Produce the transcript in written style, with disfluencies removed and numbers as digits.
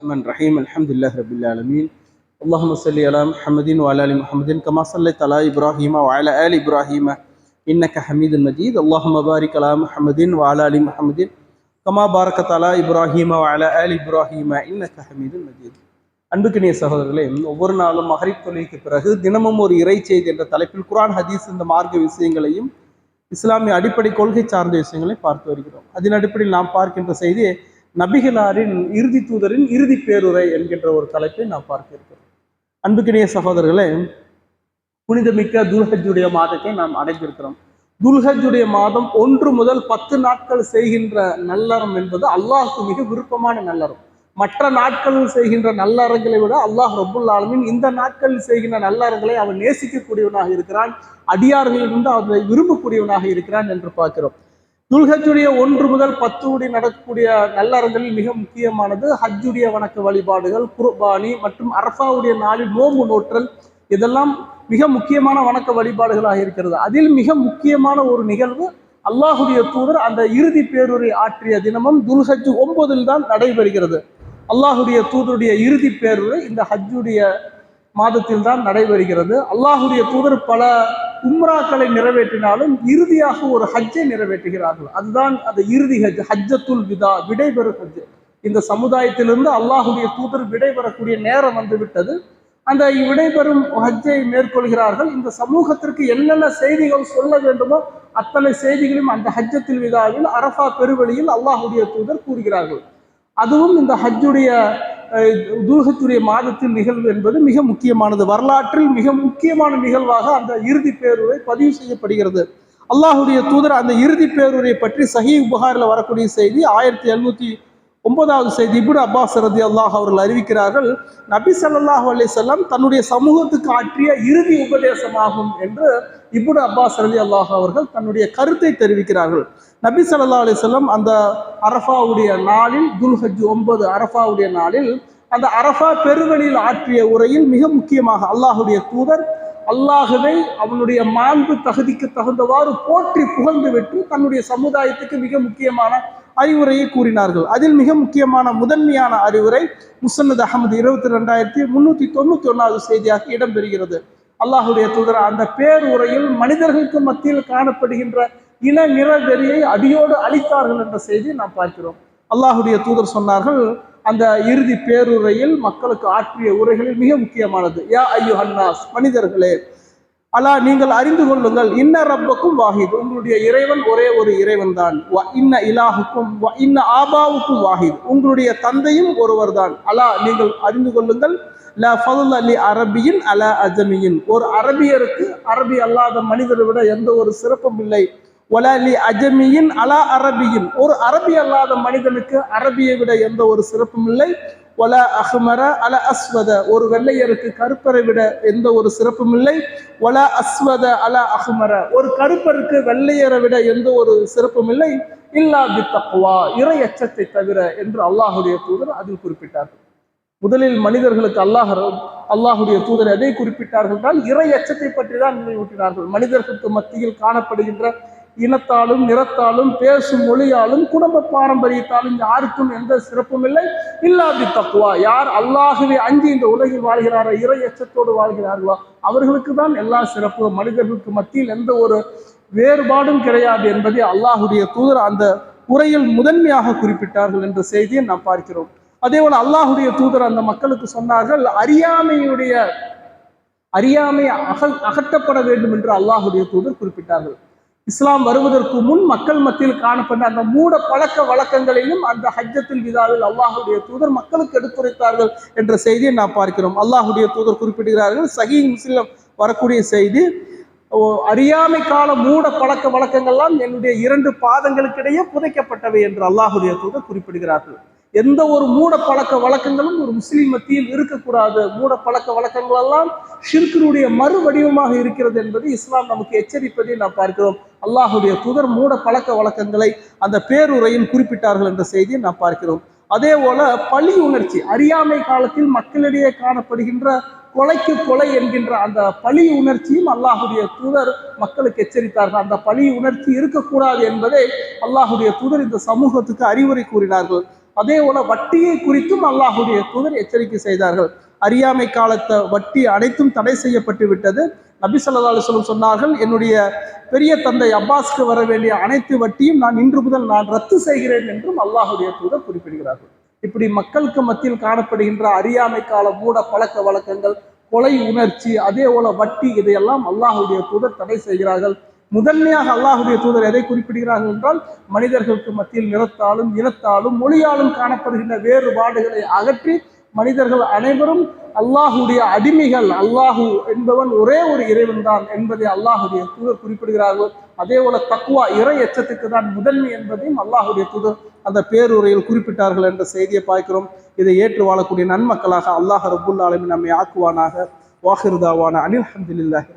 الرحمن الرحيم الحمد لله رب العالمين اللهم صل على محمد وعلى ال محمد كما صليت على ابراهيم وعلى ال ابراهيم انك حميد مجيد اللهم بارك على محمد وعلى ال محمد كما باركت على ابراهيم وعلى ال ابراهيم انك حميد مجيد. அன்புக்கினிய சகோதரர்களே, ஒவ்வொரு நாளும் மகரிப் தொழுகைக்கு பிறகு தினமும் ஒரு இறை செய்தி என்ற தலைப்பில் குர்ஆன் ஹதீஸ் இந்த மார்க்க விஷயங்களையும் இஸ்லாமிய அடிப்படை கொள்கை சார்ந்த விஷயங்களையும் பார்த்து வருகிறோம். அதன் அடிப்படையில் நாம் பார்க்கின்ற செய்தி நபிகளாரின் இறுதி தூதரின் இறுதி பேருரை என்கின்ற ஒரு தலைப்பை நாம் பார்க்க இருக்கிறோம். அன்புக்கினிய சகோதரர்களே, புனிதமிக்க துல்ஹஜ்ஜுடைய மாதத்தை நாம் அடைந்திருக்கிறோம். துல்ஹஜ்ஜுடைய மாதம் 1 முதல் 10 நாட்கள் செய்கின்ற நல்லறம் என்பது அல்லாஹ்வுக்கு மிக விருப்பமான நல்லறம். மற்ற நாட்களில் செய்கின்ற நல்லறங்களை விட அல்லாஹ் ரப்புல் ஆலமீன் இந்த நாட்களில் செய்கின்ற நல்லறங்களை அவன் நேசிக்கக்கூடியவனாக இருக்கிறான், அடியார்களிலிருந்து அவனை விரும்பக்கூடியவனாக இருக்கிறான் என்று பார்க்கிறோம். துல்ஹஜ்ஜுடைய 1 முதல் 10 நடக்கக்கூடிய நல்லறங்களில் மிக முக்கியமானது ஹஜ்ஜுடைய வணக்க வழிபாடுகள், குர்பானி மற்றும் அரஃபாவுடைய நாளில் நோன்பு நோற்றல். இதெல்லாம் மிக முக்கியமான வணக்க வழிபாடுகளாக இருக்கிறது. அதில் மிக முக்கியமான ஒரு நிகழ்வு அல்லாஹுடைய தூதர் அந்த இறுதி பேருரை ஆற்றிய தினமும் துல்ஹஜ் 9 தான் நடைபெறுகிறது. அல்லாஹுடைய தூதருடைய இறுதி பேருரை இந்த ஹஜ்ஜுடைய மாதத்தில் தான் நடைபெறுகிறது. அல்லாஹுடைய தூதர் பல உம்ராக்களை நிறைவேற்றினாலும் இறுதியாக ஒரு ஹஜ்ஜை நிறைவேற்றுகிறார்கள். அதுதான் அந்த இறுதி ஹஜ், ஹஜ்ஜத்துல் விதா, விடைபெறும் ஹஜ். இந்த சமுதாயத்திலிருந்து அல்லாஹுடைய தூதர் விடைபெறக்கூடிய நேரம் வந்துவிட்டது. அந்த விடைபெறும் ஹஜ்ஜை மேற்கொள்கிறார்கள். இந்த சமூகத்திற்கு என்னென்ன செய்திகள் சொல்ல வேண்டுமோ அத்தனை செய்திகளையும் அந்த ஹஜ்ஜத்துல் விதாவில் அரஃபா பெருவெளியில் அல்லாஹுடைய தூதர் கூறுகிறார்கள். அதுவும் இந்த ஹஜ்ஜுடைய துல்ஹஜ்ஜுடைய மாதத்தில் நிகழ்வு என்பது மிக முக்கியமானது. வரலாற்றில் மிக முக்கியமான நிகழ்வாக அந்த இறுதி பேருரை பதிவு செய்யப்படுகிறது. அல்லாஹுடைய தூதர் அந்த இறுதி பேருரை பற்றி சஹீஹ் புகாரில் வரக்கூடிய செய்தி 1709வது செய்தி. இப்னு அப்பாஸ் ரலியல்லாஹு அவர்கள் அறிவிக்கிறார்கள், நபி ஸல்லல்லாஹு அலைஹி வஸல்லம் தன்னுடைய சமூகத்துக்கு ஆற்றிய இறுதி உபதேசமாகும் என்று இப்னு அப்பாஸ் ரலியல்லாஹு அவர்கள் தன்னுடைய கருத்தை தெரிவிக்கிறார்கள். நபி ஸல்லல்லாஹு அலைஹி வஸல்லம் அந்த அரஃபாவுடைய நாளில், துல்ஹஜ் 9 அரஃபாவுடைய நாளில் அந்த அரஃபா பெருவெளியில் ஆற்றிய உரையில் மிக முக்கியமாக அல்லாஹுடைய தூதர் அல்லாஹுவை அவனுடைய மாண்பு தகுதிக்கு தகுந்தவாறு போற்றி புகழ்ந்து விட்டு தன்னுடைய சமுதாயத்துக்கு மிக முக்கியமான அறிவுரையை கூறினார்கள். அதில் மிக முக்கியமான முதன்மையான அறிவுரை முஸ்னத் அஹ்மத் 22391வது செய்தியாக இடம்பெறுகிறது. அல்லாஹுடைய தூதர் அந்த பேருரையில் மனிதர்களுக்கு மத்தியில் காணப்படுகின்ற இன நிற வெறியை அடியோடு அழித்தார்கள் என்ற செய்தியை நாம் பார்க்கிறோம். அல்லாஹுடைய தூதர் சொன்னார்கள், அந்த இறுதி பேருரையில் மக்களுக்கு ஆற்றிய உரைகளில் மிக முக்கியமானது, யா அய்யுஹன்னாஸ், மனிதர்களே, அலா நீங்கள் அறிந்து கொள்ளுங்கள், இன்ன ரப்பக்கும் வாஹித், உங்களுடைய இறைவன் ஒரே ஒரு இறைவன் தான், வ இன்ன இலாஹுக்கும் வ இன்ன ஆபாவுக்கும் வாஹித், உங்களுடைய தந்தையும் ஒருவர் தான். அலா நீங்கள் அறிந்து கொள்ளுங்கள், லா ஃபதுல லி அரபியின் அலா அஜமியின், ஒரு அரபியருக்கு அரபி அல்லாத மனிதரை விட எந்த ஒரு சிறப்பும் இல்லை. வலா லி அஜமியின் அலா அரபியின், ஒரு அரபி அல்லாத மனிதனுக்கு அரபியை விட எந்த ஒரு சிறப்பும் இல்லை. வலா அஹ்மர அல அஸ்வத, ஒரு வெள்ளையருக்கு கருப்பரை விட எந்த ஒரு சிறப்பும் இல்லை. வலா அஸ்வத அல அஹ்மர, ஒரு கருப்பருக்கு வெள்ளையரை விட எந்த ஒரு சிறப்பும் இல்லை. இல்லா பி தக்வா, இறை அச்சத்தை தவிர என்று அல்லாஹுடைய தூதர் அதில் குறிப்பிட்டார்கள். முதலில் மனிதர்களுக்கு அல்லாஹுடைய தூதர் எதை குறிப்பிட்டார்கள் என்றால் இறை அச்சத்தை பற்றி தான் நினைவூட்டினார்கள். மனிதர்களுக்கு மத்தியில் காணப்படுகின்ற இனத்தாலும் நிறத்தாலும் பேசும் மொழியாலும் குடும்ப பாரம்பரியத்தாலும் யாருக்கும் எந்த சிறப்பும் இல்லை. இல்லா பி தக்வா, யார் அல்லாஹுவை அஞ்சி இந்த உலகில் வாழ்கிறாரோ, இறை அச்சத்தோடு வாழ்கிறார்களோ அவர்களுக்கு தான் எல்லா சிறப்பும். மனிதர்களுக்கு மத்தியில் எந்த ஒரு வேறுபாடும் கிடையாது என்பதை அல்லாஹுடைய தூதர் அந்த உரையில் முதன்மையாக குறிப்பிட்டார்கள் என்ற செய்தியை நாம் பார்க்கிறோம். அதே போல அல்லாஹுடைய தூதர் அந்த மக்களுக்கு சொன்னார்கள், அறியாமை அகற்றப்பட வேண்டும் என்று அல்லாஹுடைய தூதர் குறிப்பிட்டார்கள். இஸ்லாம் வருவதற்கு முன் மக்கள் மத்தியில் காணப்பட்ட அந்த மூட பழக்க வழக்கங்களையும் அந்த ஹஜ்ஜத்துல் விதாவில் அல்லாஹுடைய தூதர் மக்களுக்கு எடுத்துரைத்தார்கள் என்ற செய்தியை நாம் பார்க்கிறோம். அல்லாஹுடைய தூதர் குறிப்பிடுகிறார்கள், சஹீஹ் முஸ்லிம் வரக்கூடிய செய்தி, அறியாமை கால மூட பழக்க வழக்கங்கள்லாம் என்னுடைய 2 பாதங்களுக்கிடையே புதைக்கப்பட்டவை என்று அல்லாஹுடைய தூதர் குறிப்பிடுகிறார்கள். எந்த ஒரு மூட பழக்க வழக்கங்களும் ஒரு முஸ்லிம் மத்தியில் இருக்கக்கூடாது. மூட பழக்க வழக்கங்கள் எல்லாம் ஷிர்கினுடைய மறு வடிவமாக இருக்கிறது என்பதை இஸ்லாம் நமக்கு எச்சரிப்பதை நாம் பார்க்கிறோம். அல்லாஹுடைய தூதர் மூட பழக்க வழக்கங்களை அந்த பேருரையில் குறிப்பிட்டார்கள் என்ற செய்தியை நாம் பார்க்கிறோம். அதே போல பழி உணர்ச்சி, அறியாமை காலத்தில் மக்களிடையே காணப்படுகின்ற கொலைக்கு கொலை என்கின்ற அந்த பழி உணர்ச்சியும் அல்லாஹுடைய தூதர் மக்களுக்கு எச்சரித்தார்கள். அந்த பழி உணர்ச்சி இருக்கக்கூடாது என்பதை அல்லாஹுடைய தூதர் இந்த சமூகத்துக்கு அறிவுரை கூறினார்கள். அதே போல வட்டியை குறித்தும் அல்லாஹுடைய தூதர் எச்சரிக்கை செய்தார்கள். அறியாமை காலத்தை வட்டி அனைத்தும் தடை செய்யப்பட்டு விட்டது. நபி ஸல்லல்லாஹு அலைஹி வஸல்லம் சொன்னார்கள், என்னுடைய பெரிய தந்தை அப்பாஸ்க்கு வர வேண்டிய அனைத்து வட்டியும் நான் இன்று முதல் நான் ரத்து செய்கிறேன் என்றும் அல்லாஹுடைய தூதர் குறிப்பிடுகிறார்கள். இப்படி மக்களுக்கு மத்தியில் காணப்படுகின்ற அறியாமை கால மூட பழக்க வழக்கங்கள், கொலை உணர்ச்சி, அதே போல வட்டி, இதையெல்லாம் அல்லாஹுடைய தூதர் தடை செய்கிறார்கள். முதன்மையாக அல்லாஹுடைய தூதர் எதை குறிப்பிடுகிறார்கள் என்றால், மனிதர்களுக்கு மத்தியில் நிறத்தாலும் இனத்தாலும் மொழியாலும் காணப்படுகின்ற வேறுபாடுகளை அகற்றி மனிதர்கள் அனைவரும் அல்லாஹுடைய அடிமைகள், அல்லாஹு என்பவன் ஒரே ஒரு இறைவன் தான் என்பதை அல்லாஹுடைய தூதர் குறிப்பிடுகிறார்கள். அதே போல தக்வா, இறை எச்சத்துக்கு தான் முதன்மை என்பதையும் அல்லாஹுடைய தூதர் அந்த பேருரையில் குறிப்பிட்டார்கள் என்ற செய்தியை பார்க்கிறோம். இதை ஏற்று வாழக்கூடிய நன்மக்களாக அல்லாஹ் ரப்புல் ஆலமீன் நம்மை ஆக்குவானாக. வாஹிர் தாவானா அனில் ஹம்துலில்லாஹி.